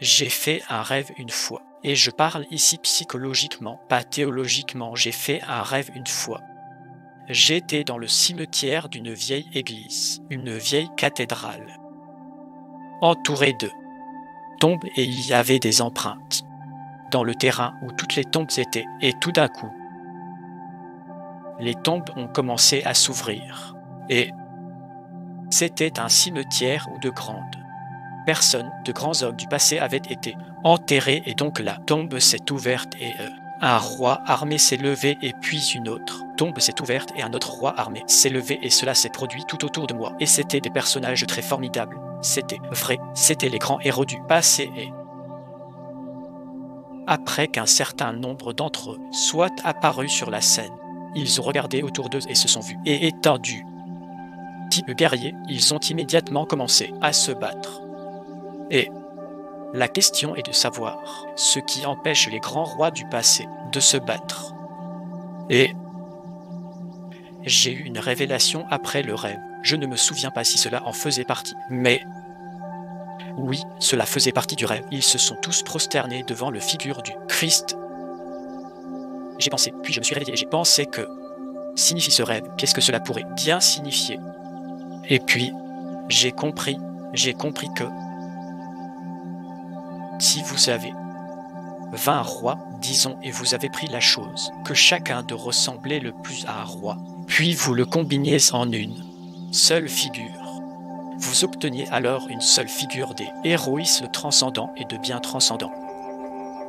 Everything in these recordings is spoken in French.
J'ai fait un rêve une fois. Et je parle ici psychologiquement, pas théologiquement. J'ai fait un rêve une fois. J'étais dans le cimetière d'une vieille église, une vieille cathédrale, entourée de tombes et il y avait des empreintes dans le terrain où toutes les tombes étaient. Et tout d'un coup, les tombes ont commencé à s'ouvrir. Et c'était un cimetière où de grandes personnes, de grands hommes du passé avaient été enterrés. Et donc la tombe s'est ouverte et un roi armé s'est levé et puis une autre tombe s'est ouverte et un autre roi armé s'est levé et cela s'est produit tout autour de moi. Et c'était des personnages très formidables. C'était vrai, c'était les grands héros du passé et après qu'un certain nombre d'entre eux soient apparus sur la scène, ils ont regardé autour d'eux et se sont vus. Et étendus, type guerrier, ils ont immédiatement commencé à se battre. Et la question est de savoir ce qui empêche les grands rois du passé de se battre. Et j'ai eu une révélation après le rêve. Je ne me souviens pas si cela en faisait partie, mais oui, cela faisait partie du rêve. Ils se sont tous prosternés devant le figure du Christ. J'ai pensé, puis je me suis réveillé et j'ai pensé que signifie ce rêve, qu'est-ce que cela pourrait bien signifier? Et puis, j'ai compris que si vous avez 20 rois, disons, et vous avez pris la chose, que chacun de ressembler le plus à un roi, puis vous le combiniez en une seule figure, vous obteniez alors une seule figure des héroïsmes transcendants et de bien transcendants.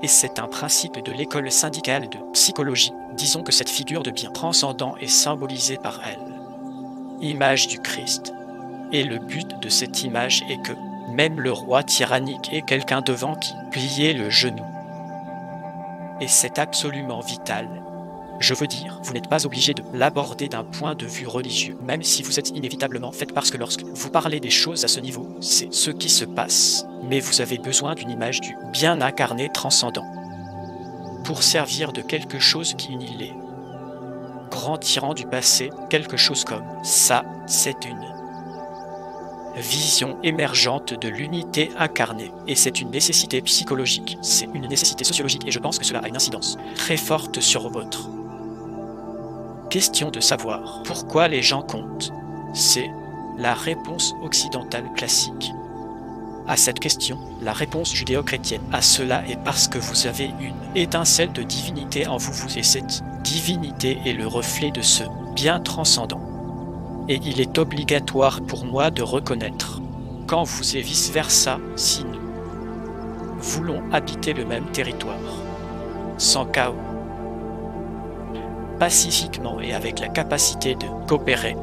Et c'est un principe de l'école syndicale de psychologie. Disons que cette figure de bien transcendant est symbolisée par elle, image du Christ. Et le but de cette image est que même le roi tyrannique ait quelqu'un devant qui pliait le genou. Et c'est absolument vital. Je veux dire, vous n'êtes pas obligé de l'aborder d'un point de vue religieux, même si vous êtes inévitablement fait parce que lorsque vous parlez des choses à ce niveau, c'est ce qui se passe. Mais vous avez besoin d'une image du bien incarné transcendant pour servir de quelque chose qui unit les grands tyrans du passé, quelque chose comme ça, c'est une vision émergente de l'unité incarnée. Et c'est une nécessité psychologique, c'est une nécessité sociologique, et je pense que cela a une incidence très forte sur votre question de savoir pourquoi les gens comptent. C'est la réponse occidentale classique à cette question, la réponse judéo-chrétienne à cela est parce que vous avez une étincelle de divinité en vous, et cette divinité est le reflet de ce bien transcendant. Et il est obligatoire pour moi de reconnaître, quand vous et vice-versa, si nous voulons habiter le même territoire, sans chaos, pacifiquement et avec la capacité de coopérer.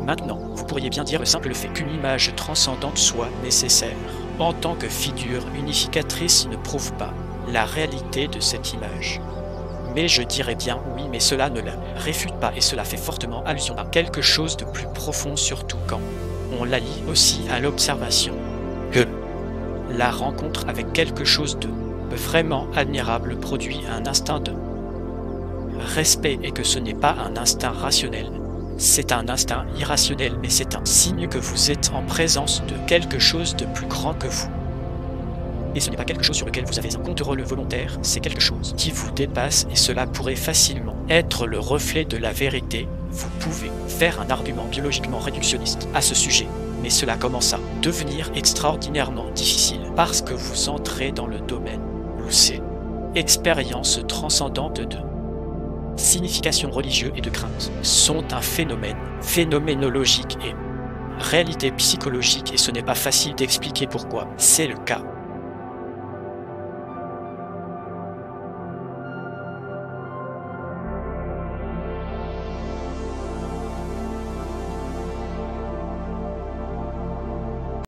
Maintenant, vous pourriez bien dire le simple fait qu'une image transcendante soit nécessaire, en tant que figure unificatrice ne prouve pas la réalité de cette image. Mais je dirais bien oui, mais cela ne la réfute pas et cela fait fortement allusion à quelque chose de plus profond, surtout quand on la lie aussi à l'observation, que la rencontre avec quelque chose de vraiment admirable produit un instinct de respect et que ce n'est pas un instinct rationnel, c'est un instinct irrationnel, mais c'est un signe que vous êtes en présence de quelque chose de plus grand que vous. Et ce n'est pas quelque chose sur lequel vous avez un contrôle volontaire, c'est quelque chose qui vous dépasse et cela pourrait facilement être le reflet de la vérité. Vous pouvez faire un argument biologiquement réductionniste à ce sujet, mais cela commence à devenir extraordinairement difficile parce que vous entrez dans le domaine où ces expériences transcendantes de signification religieuse et de crainte sont un phénomène phénoménologique et réalité psychologique et ce n'est pas facile d'expliquer pourquoi c'est le cas.